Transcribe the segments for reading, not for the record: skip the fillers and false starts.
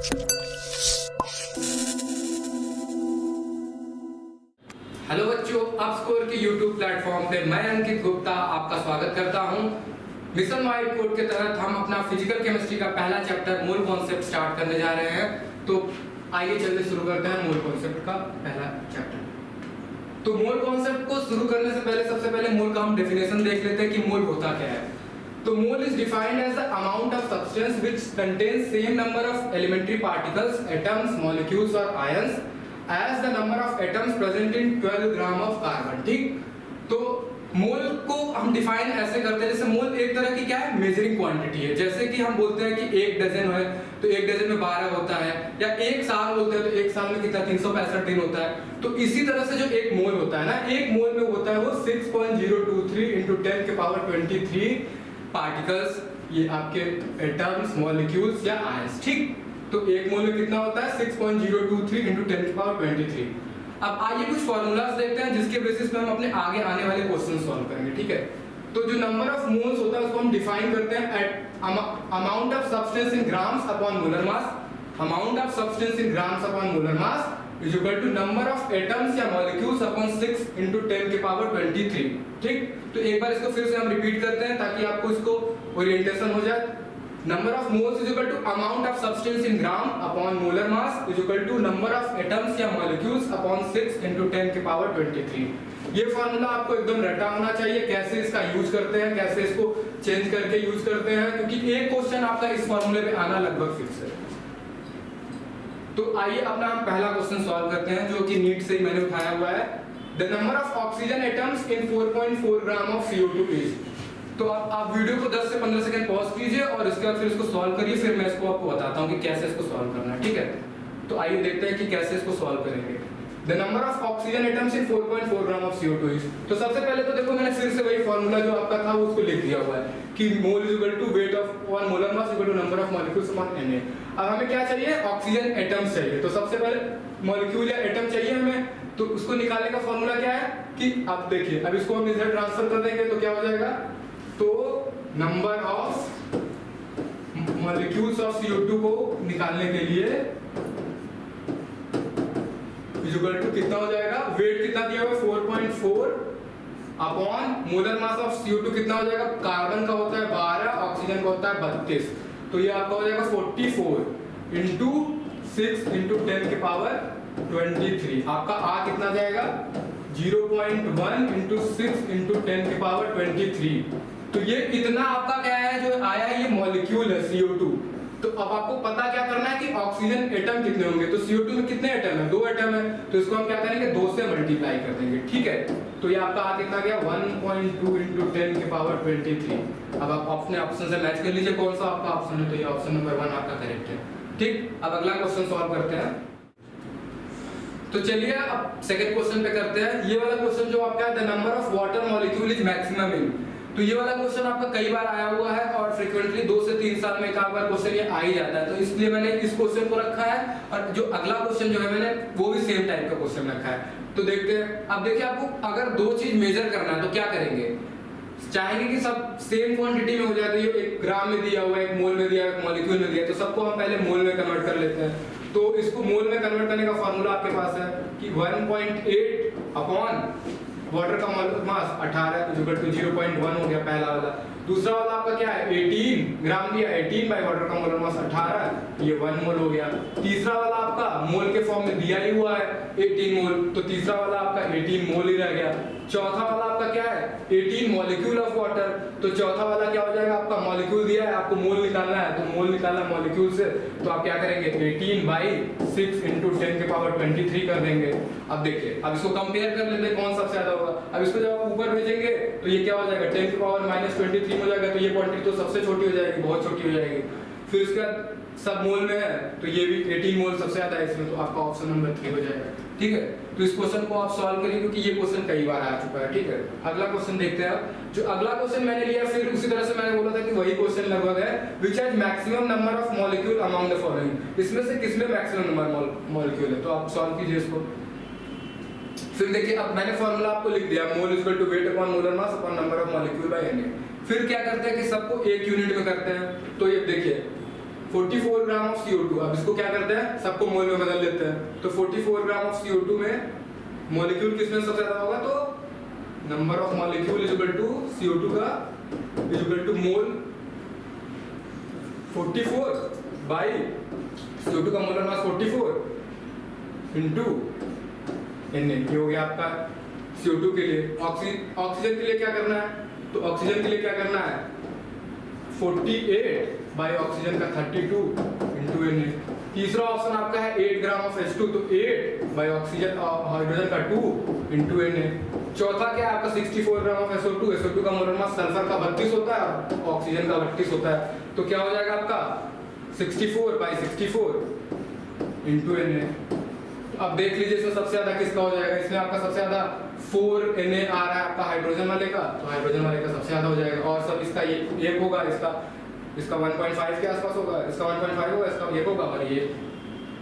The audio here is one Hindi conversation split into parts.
हेलो बच्चों, अब स्कोर के YouTube प्लेटफॉर्म पे मैं अंकित गुप्ता आपका स्वागत करता हूं। मिशन वाइट कोड के तहत हम अपना फिजिकल केमिस्ट्री का पहला चैप्टर मोल कॉन्सेप्ट स्टार्ट करने जा रहे हैं। तो आइए जल्दी शुरू करते हैं मोल कॉन्सेप्ट का पहला चैप्टर। तो मोल कॉन्सेप्ट को शुरू करने से पहले सबसे पहले मोल का हम डेफिनेशन देख लेते हैं कि मोल होता क्या है। तो mole is defined as the amount of substance which contains same number of elementary particles, atoms, molecules और ions as the number of atoms present in 12 gram of carbon. ठीक, तो मोल को हम डिफाइन ऐसे करते हैं जैसे मोल एक तरह की क्या है, मेजरिंग क्वांटिटी है। जैसे कि हम बोलते हैं कि एक डजन है तो एक डजन में 12 होता है, या एक साल बोलते हैं तो एक साल में कितना 365 दिन होता है। तो इसी तरह से जो एक मोल होता है ना, एक मोल में होता है वो 6.023 into 10 के पावर 23 पार्टिकल्स, ये आपके एटम्स, मॉलिक्यूल्स या आयंस। ठीक, तो एक मोल में कितना होता है 6.023 into 10 की पावर 23। अब आइए कुछ फॉर्मूलाज देखते हैं जिसके बेसिस पे हम अपने आगे आने वाले क्वेश्चन सॉल्व करेंगे। ठीक है, तो जो नंबर ऑफ मोल्स होता है उसको हम डिफाइन करते हैं at amount of substance in grams upon molar mass. Amount of substance in grams upon molar mass is equal to number of atoms या मॉलिक्यूल्स अपॉन 6 into 10 के पावर 23। ठीक, तो एक बार इसको फिर से हम रिपीट करते हैं ताकि आपको इसको ओरिएंटेशन हो जाए। Number of moles is equal to amount of substance in gram upon molar mass is equal to number of atoms या molecules upon 6 into 10 के power 23। ये फॉर्मूला आपको एकदम रटा होना चाहिए। कैसे इसका यूज करते हैं, कैसे इसको चेंज करके यूज करते हैं, क्योंकि एक क्वेश्चन आपका इस फॉर्मूले पे आना लगभग फिक्स है। तो आइए अपना हम पहला क्वेश्चन सॉल्व करते हैं जो कि नीट से ही मैंने उठाया हुआ है। The number of oxygen atoms in 4.4 gram of CO2 is। तो आप वीडियो को 10 से 15 सेकंड पॉज कीजिए और इसके बाद फिर इसको सॉल्व करिए, फिर मैं इसको आपको बताता हूँ कि कैसे इसको सॉल्व करना है। ठीक है, तो आइए देखते हैं कि कैसे इसको सॉल्व करेंगे। The number of oxygen atoms in 4.4 gram of CO2 is. तो सबसे पहले तो देखो मैंने फिर से वही फॉर्मूला जो आपका था उसको लिख दिया हुआ है कि mole is equal to weight of one molar mass equal to number of molecules upon Na। अब हमें क्या चाहिए, ऑक्सीजन एटम्स चाहिए। तो सबसे पहले मॉलिक्यूल या एटम चाहिए हमें, तो उसको निकालने का फॉर्मूला क्या है कि अब देखिए, अब इसको हम इधर ट्रांसफर कर देंगे तो क्या हो जाएगा, तो number of molecules of CO2 को निकालने के लिए इक्वल टू कितना हो जाएगा, वेट कितना दिया हुआ है 4.4 upon molar mass of CO2 कितना हो जाएगा, कार्बन का होता है 12, ऑक्सीजन का होता है 32, तो ये आपका हो जाएगा 44 इंटू 6 इंटू 10 के पावर 23। आपका आ कितना जाएगा 0.1 इंटू 6 इंटू 10 के पावर 23। तो ये इतना आपका क्या है जो आया है, ये मॉलिक्यूल है CO2। तो अब आपको पता क्या करना है कि ऑक्सीजन एटम कितने होंगे। तो CO2 में कितने एटम है, 2 एटम है, तो इसको हम क्या करेंगे 2 से मल्टीप्लाई कर देंगे। ठीक है, तो ये आपका आ कितना गया 1.2 इंटू 10 के पावर 23। अब आप अपने ऑप्शन से मैच कर लीजिए कौन सा आपका ऑप्शन है, तो ये ऑप्शन नंबर 1 आपका करेक्ट है। ठीक, अब अगला क्वेश्चन सॉल्व करते हैं। तो चलिए अब सेकंड क्वेश्चन पे करते हैं। ये वाला क्वेश्चन जो आपका है, the number of water molecule is maximum in. तो ये वाला क्वेश्चन आपका कई बार आया हुआ है और फ्रीक्वेंटली 2 से 3 साल में एक बार क्वेश्चन ये आ ही जाता है, तो इसलिए मैंने इस क्वेश्चन को रखा है। और जो अगला क्वेश्चन जो है मैंने वो भी सेम टाइप का क्वेश्चन रखा है। तो देखते हैं, अब देखिए आपको अगर 2 चीज मेजर करना है तो क्या करेंगे, चाहेंगे कि सब सेम क्वांटिटी में हो जाए। तो ये एक ग्राम में दिया हुआ है, एक मोल में दिया है, एक मॉलिक्यूल में दिया है, तो सबको हम पहले मोल में कन्वर्ट कर लेते हैं। तो इसको मोल में कन्वर्ट करने का फॉर्मूला आपके पास है कि 1.8 अपॉन वाटर का मोलर मास 18 इक्वल टू 0.1 हो गया पहला वाला। दूसरा वाला आपका क्या है 18 ग्राम दिया, 18 बाय वाटर का मोलर मास 18, ये 1 मोल हो गया। तीसरा वाला आपका मोल के फॉर्म में दिया ही हुआ है 18 मोल, तो तीसरा वाला आपका 18 मोल ही रह गया। चौथा वाला आपका क्या है 18 मॉलिक्यूल ऑफ वाटर, तो चौथा वाला क्या हो जाएगा, आपका मॉलिक्यूल दिया है, आपको मोल निकालना है, तो मोल निकालना मॉलिक्यूल से, तो आप क्या करेंगे 18 बाई 6 इंटू 10 के पावर 23 कर देंगे। अब देखिए, अब इसको कंपेयर कर लेते हैं कौन सबसे ज्यादा होगा। अब इसको जब आप ऊपर भेजेंगे तो ये क्या हो जाएगा 10 के पावर -23 हो जाएगा, तो ये क्वांटिटी तो सबसे छोटी हो जाएगी, बहुत छोटी हो जाएगी। फिर उसके बाद सब मोल में है तो ये भी 18 मोल सबसे ज्यादा है इसमें, तो आपका ऑप्शन नंबर 3 हो जाएगा। ठीक है, तो इस क्वेश्चन को आप सॉल्व करिए क्योंकि ये क्वेश्चन कई बार आ चुका है। ठीक है, अगला क्वेश्चन देखते हैं। जो अगला क्वेश्चन मैंने लिया, फिर उसी तरह से मैंने बोला था कि वही क्वेश्चन लगभग है, which has maximum number of molecule among the following. इसमें से किसमें मैक्सिमम नंबर मॉलिक्यूल है, तो आप सॉल्व कीजिए इसको। फिर देखिए, अब मैंने फॉर्मूला आपको लिख दिया, mole is equal to weight upon molar mass upon number of molecule by Na। फिर क्या करते हैं कि सबको एक यूनिट में करते हैं। तो ये देखिए 44 ग्राम ऑफ CO2। अब इसको क्या करते हैं, सबको मोल में बदल लेते हैं। तो 44 ग्राम ऑफ CO2 में मॉलिक्यूल किसमें सबसे ज्यादा होगा, तो number of molecule is equal to CO2 का is equal to mole 44 by CO2 का मोलर मास 44 इनटू Na। ये हो गया आपका CO2 के लिए। ऑक्सीजन के लिए क्या करना है, तो ऑक्सीजन के लिए क्या करना है, 48 बाई ऑक्सीजन का 32 इनटू Na। तीसरा ऑप्शन आपका है 8 ग्राम ऑफ H2, तो 8 बाई ऑक्सीजन हाइड्रोजन का 2 इनटू Na। चौथा क्या है आपका 64 ग्राम ऑफ SO2। SO2 का मोलर मास सल्फर का 32 होता है और ऑक्सीजन का 32 होता है, तो क्या हो जाएगा आपका 64 बाई 64 इनटू Na। अब देख लीजिए इसमें सबसे ज्यादा किसका हो जाएगा, इसमें आपका सबसे ज्यादा 4 Na आ रहा है आपका हाइड्रोजन वाले का, तो हाइड्रोजन वाले का सबसे ज्यादा हो जाएगा। और सब इसका ये एक होगा, इसका 1.5 के आसपास होगा, इसका 1.5 होगा, इसका ये होगा और ये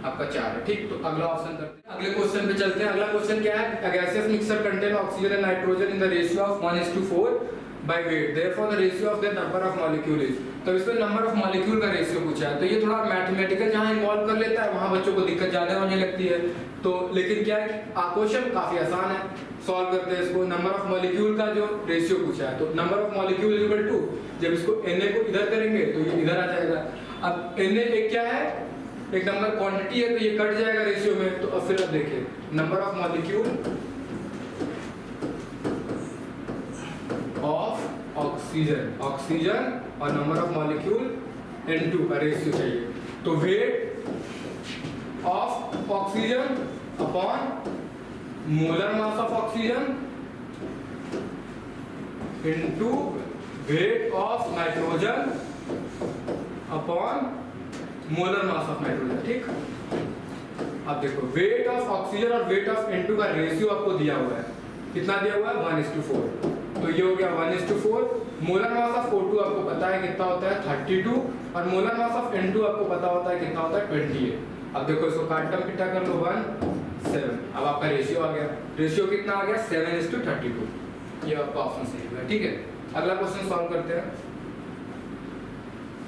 आपका 4 है। ठीक, तो अगला ऑप्शन करते हैं, अगले क्वेश्चन पे चलते हैं। अगला क्वेश्चन क्या है, अ gaseous mixture contain oxygen and nitrogen in the ratio of 1:4 by weight, therefore the ratio of their number of molecule is। तो इसमें नंबर ऑफ मॉलिक्यूल का रेशियो पूछा है, तो ये थोड़ा मैथमेटिकल जहाँ इन्वॉल्व कर लेता है वहाँ बच्चों को दिक्कत ज्यादा होने लगती है। तो लेकिन क्या है, क्वेश्चन काफी आसान है, सॉल्व करते हैं इसको। नंबर ऑफ मॉलिक्यूल का जो रेशियो पूछा है, तो number of molecule is equal to, जब इसको Na को इधर करेंगे तो ये इधर आ जाएगा। अब Na एक क्या है, एक नंबर क्वांटिटी है, तो ये कट जाएगा रेशियो में। तो अब फिर अब देखिए number of molecule of oxygen और नंबर ऑफ मॉलिक्यूल N2 का रेशियो चाहिए। तो weight of oxygen upon molar mass of oxygen into weight of nitrogen upon molar mass of nitrogen. ठीक, अब देखो वेट ऑफ ऑक्सीजन और वेट ऑफ N2 का रेशियो आपको दिया हुआ है, कितना दिया हुआ है 1:4, तो ये हो गया 1:4। मोलर मास ऑफ O2 आपको पता है कितना होता है 32 और मोलर मास ऑफ N2 आपको पता होता है कितना होता है 28। अब देखो इसको काट पिटा कर लो 1 7, अब आपका रेशियो आ गया, रेशियो कितना आ गया 7:32, ये आपका ऑप्शन सही हुआ। ठीक है, अगला क्वेश्चन सॉल्व करते हैं।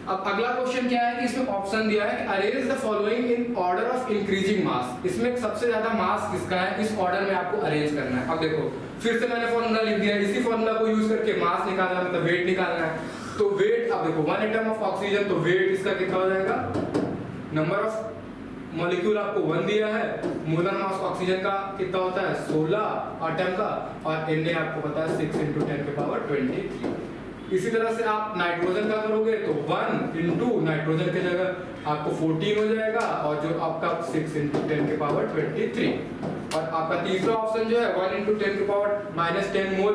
अब अगला क्वेश्चन क्या है कि इसमें ऑप्शन दिया है कि arrange the following in order of increasing mass. इसमें सबसे ज्यादा मास किसका है, इस ऑर्डर में आपको अरेंज करना है। अब देखो फिर से मैंने फॉर्मूला लिख दिया, इसी फॉर्मूला को यूज करके मास निकालना मतलब वेट निकालना है। तो वेट, अब देखो 1 एटम ऑफ ऑक्सीजन, तो वेट इसका कितना हो जाएगा, नंबर ऑफ मॉलिक्यूल आपको 1 दिया है, मोलर मास ऑक्सीजन का कितना होता है 16 एटम का, और Na आपको पता है 6 × 10⁻23। इसी तरह से आप नाइट्रोजन का करोगे तो 1 इंटू नाइट्रोजन की जगह आपको 14 हो जाएगा, और जो आपका 6 × 10⁻23। और आपका तीसरा ऑप्शन जो है 1 × 10⁻−10 मोल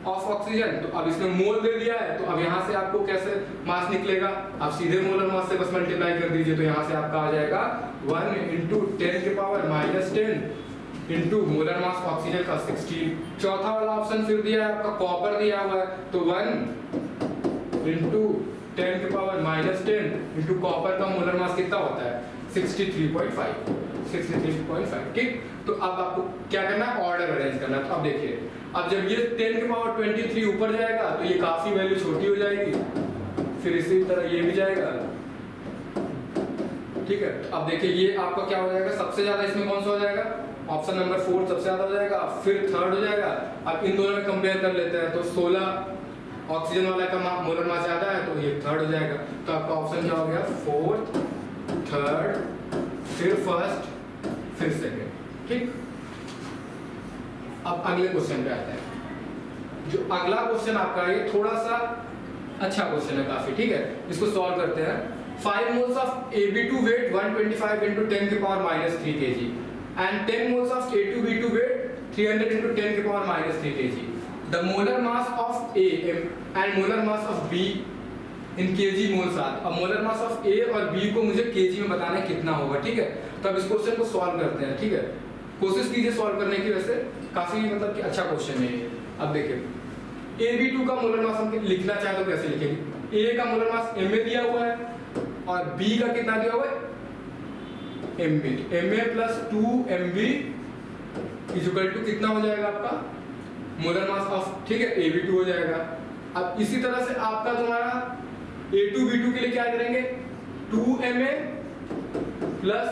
ऑफ ऑक्सीजन, तो अब इसमें मोल दे दिया है, तो अब यहाँ से आपको कैसे मास निकलेगा, आप सीधे मोलर मास से बस मल्टीप्लाई कर दीजिए, तो यहाँ से आपका आ जाएगा 1 × 10⁻−10 इंटू मोलर मास ऑक्सीजन का 16। चौथा वाला ऑप्शन फिर दिया है आपका कॉपर दिया हुआ है, तो 1 × 10⁻−10 इंटू कॉपर का मोलर मास कितना होता है 63.5। ठीक, तो अब आपको क्या करना है, ऑर्डर अरेंज करना है। तो अब देखिए, अब जब ये 10⁻23 ऊपर जाएगा तो ये काफी वैल्यू छोटी हो जाएगी, फिर इसी तरह ये भी जाएगा। ठीक है, तो अब देखिए ये आपका क्या हो जाएगा, सबसे ज्यादा इसमें कौन सा हो जाएगा, ऑप्शन नंबर 4 सबसे ज्यादा हो जाएगा, फिर थर्ड हो जाएगा। अब इन दोनों में कंपेयर कर लेते हैं, तो 16 ऑक्सीजन वाला का मोलर मास ज्यादा है, तो ये थर्ड हो जाएगा। तो आपका ऑप्शन क्या हो गया, फोर्थ, थर्ड, फिर फर्स्ट, फिर सेकेंड। ठीक, अब अगले क्वेश्चन पे आते हैं। जो अगला क्वेश्चन आपका ये थोड़ा सा अच्छा क्वेश्चन है काफी। ठीक है, इसको सॉल्व करते हैं। 5 moles of AB2 weight 125 × 10⁻³ kg and 10 moles of A2B2 weight 300 × 10⁻³ kg. The molar mass of A and molar mass of B in kg moles are। अब molar mass of A और B को मुझे kg में बताना है कितना होगा। ठीक है, तो अब इस क्वेश्चन को सॉल्व करते हैं। ठीक है, कोशिश कीजिए सॉल्व करने की, वैसे काफी मतलब कि अच्छा क्वेश्चन है ये। अब देखिए AB2 का मोलर मास हम लिखना चाहे तो कैसे लिखेंगे, A का मोलर मास Ma दिया हुआ है और B का कितना दिया हुआ है Mb, Ma + 2Mb = कितना हो जाएगा आपका मोलर मास ऑफ, ठीक है, AB2 हो जाएगा। अब इसी तरह से आपका तुम्हारा A2B2 के लिए क्या करेंगे, 2ma plus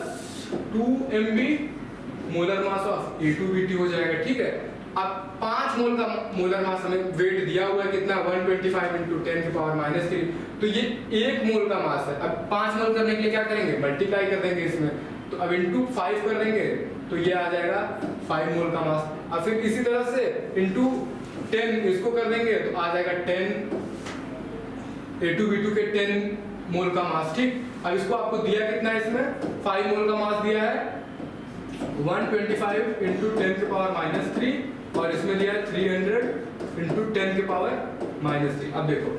2mb molar mass of A2BT हो जाएगा। ठीक है, अब 5 मोल का मोलर मास हमें वेट दिया हुआ है कितना, 125 × 10⁻³ तो ये 1 मोल का मास है। अब 5 मोल करने के लिए क्या करेंगे, मल्टीप्लाई कर देंगे इसमें, तो अब इंटू 5 कर देंगे तो ये आ जाएगा 5 मोल का मास। अब फिर इसी तरह से इंटू 10 इसको कर देंगे तो आ जाएगा 10 A2B2 के 10 मोल का मास। ठीक, अब इसको आपको दिया कितना है, इसमें 5 मोल का मास दिया है 125 × 10⁻³ और इसमें दिया है 300 × 10⁻³ अब देखो,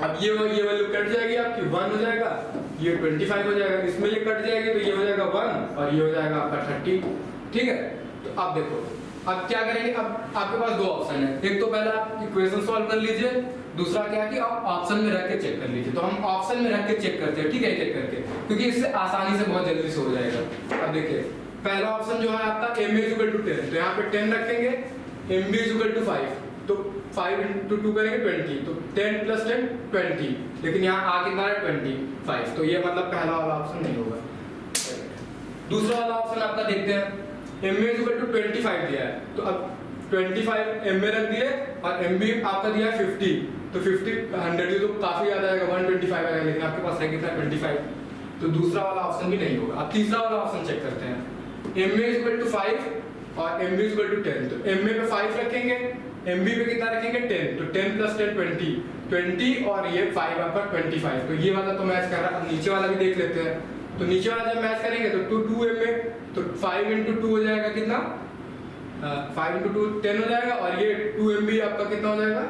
अब ये वैल्यू कट जाएगी आपकी, 1 हो जाएगा, ये 25 हो जाएगा, इसमें ये कट जाएगी तो ये हो जाएगा 1 और ये हो जाएगा आपका 30। ठीक है, तो अब देखो अब क्या करेंगे, अब आपके पास 2 ऑप्शन है, एक तो पहले आप इक्वेशन सॉल्व कर लीजिए, दूसरा क्या है कि आप ऑप्शन में रख के चेक कर लीजिए। तो हम ऑप्शन में रख के चेक करते हैं, ठीक है, एक करके, क्योंकि इससे आसानी से बहुत जल्दी से हो जाएगा। अब देखिए पहला ऑप्शन जो है आपका ma = 10, तो यहाँ पे 10 रखेंगे, mb = 5, तो 5 × 2 करेंगे 20, तो 10 + 10 20, लेकिन यहाँ आ कितना है 25, तो ये मतलब पहला वाला ऑप्शन नहीं होगा। दूसरा वाला ऑप्शन आपका देखते हैं, ma = 25 दिया है, तो अब 25 ma रख दिए और mb आपका दिया है 50, तो 50 100 तो काफी ज्यादा आएगा, 125 आएगा, लेकिन आपके पास है कितना 25, तो दूसरा वाला ऑप्शन भी नहीं होगा। अब तीसरा वाला ऑप्शन चेक करते हैं, ma = 5 और mb = 10, तो ma पे 5 रखेंगे, mb पे कितना रखेंगे 10, तो 10 + 10 20 और ये 5 आपका 25, तो ये वाला तो मैच कर रहा है। अब नीचे वाला भी देख लेते हैं, तो नीचे वाला जब मैच करेंगे तो 2ma, तो 5 × 2 हो जाएगा कितना, 5 × 2 10 हो जाएगा और ये 2mb आपका कितना हो जाएगा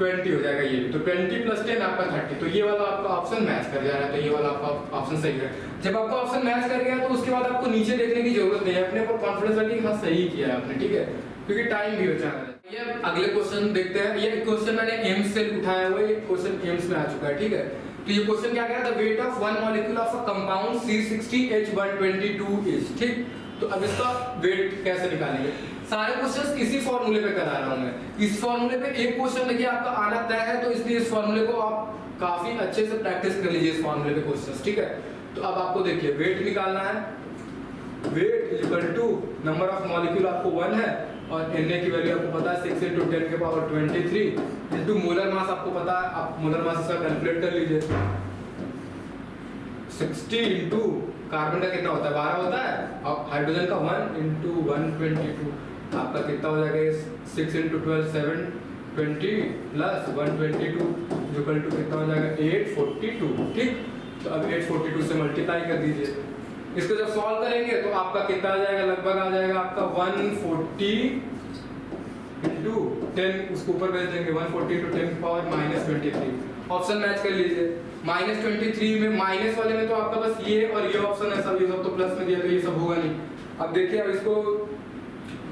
20 हो जाएगा, ये तो 20 + 10 आपका 30, तो ये वाला आपका ऑप्शन मैच कर जा रहा है, तो ये वाला आपका ऑप्शन सही है। जब आपका ऑप्शन मैच कर गया तो उसके बाद आपको नीचे देखने की जरूरत नहीं है, अपने ऊपर कॉन्फिडेंस रखिए कि हाँ सही किया है आपने, ठीक है, क्योंकि टाइम भी बचा है। ये अगले क्वेश्चन देखते हैं, ये क्वेश्चन मैंने एम्स से उठाया हुआ है, ये क्वेश्चन एम्स में आ चुका है। ठीक है, तो ये क्वेश्चन क्या कह रहा था, wait of one molecule of a compound C60H122 is. ठीक, तो अब इसका वेट कैसे निकालेंगे, सारे क्वेश्चंस इसी फॉर्मूले पे करा रहा हूं मैं। इस फॉर्मूले पे एक क्वेश्चन देखिए आपका आना तय है, तो इसलिए इस फॉर्मूले को आप काफी अच्छे से प्रैक्टिस कर लीजिए इस फॉर्मूले पे क्वेश्चंस। ठीक है, तो अब आपको देखिए वेट निकालना है, वेट = नंबर ऑफ मॉलिक्यूल आपको 1 है और Na की वैल्यू आपको पता है 6 × 10⁻23 इनटू मोलर मास आपको पता है, आप मोलर मास इसका कैलकुलेट कर लीजिए। 60 इंटू कार्बन का कितना होता है 12 होता है, और हाइड्रोजन का 1 × 122 आपका कितना हो जाएगा 6 × 12 720 प्लस 122 कितना हो जाएगा 842। ठीक, तो अब 842 से मल्टीप्लाई कर दीजिए, इसको जब सॉल्व करेंगे तो आपका कितना आ जाएगा, लगभग आ जाएगा आपका 140 × 10, उसको ऊपर भेज देंगे 140 × 10⁻23। ऑप्शन मैच कर लीजिए, -23 में माइनस वाले में तो आपका बस ये और ये ऑप्शन है, सब ये सब तो प्लस में दिया तो ये सब होगा नहीं। अब देखिए, अब इसको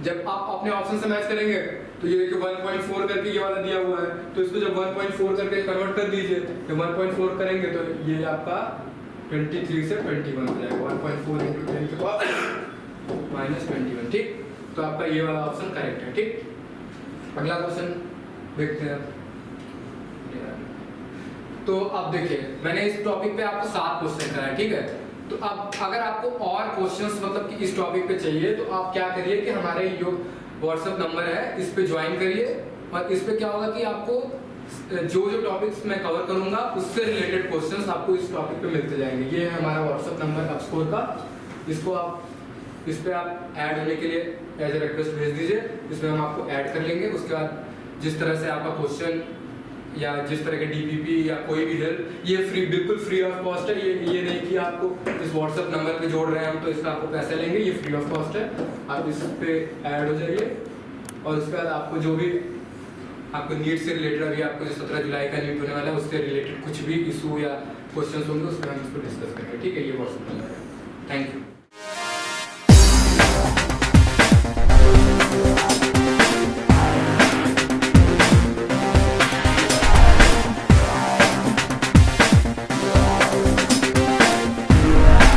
जब आप अपने ऑप्शन से मैच करेंगे तो ये देखिए 1.4 करके ये वाला दिया हुआ है, तो इसको जब 1.4 करके कन्वर्ट कर दीजिए, जब 1.4 करेंगे तो ये आपका 23 से 21 हो जाएगा, 1.4 × 10⁻21। ठीक, तो आपका ये वाला ऑप्शन करेक्ट है। ठीक, अगला क्वेश्चन देखते हैं। तो अब देखिए मैंने इस टॉपिक पे आपको 7 क्वेश्चन कराए। ठीक है, तो अब अगर आपको और क्वेश्चंस मतलब कि इस टॉपिक पे चाहिए तो आप क्या करिए कि हमारे जो व्हाट्सएप नंबर है इस पे ज्वाइन करिए, और इस पे क्या होगा कि आपको जो टॉपिक्स मैं कवर करूंगा उससे रिलेटेड क्वेश्चंस आपको इस टॉपिक पे मिलते जाएंगे। ये है हमारा व्हाट्सएप नंबर अपस्कोर का, इसको आप इस पे आप ऐड होने के लिए एज ए रिक्वेस्ट भेज दीजिए, इसमें हम आपको ऐड कर लेंगे। उसके बाद जिस तरह से आपका क्वेश्चन या जिस तरह के डीपीपी या कोई भी हेल्प, ये फ्री, बिल्कुल फ्री ऑफ कॉस्ट है। ये नहीं कि आपको इस व्हाट्सएप नंबर पे जोड़ रहे हैं हम तो इसका आपको पैसे लेंगे, ये फ्री ऑफ कॉस्ट है। आप इस पे ऐड हो जाइए, और उसके बाद आपको जो भी आपको नीट से रिलेटेड, अभी आपको जो 17 जुलाई का नीट होने वाला है उससे रिलेटेड कुछ भी इशू या क्वेश्चन होंगे उसमें हम इसको डिस्कस करेंगे। ठीक है, ये व्हाट्सएप नंबर है। Thank you.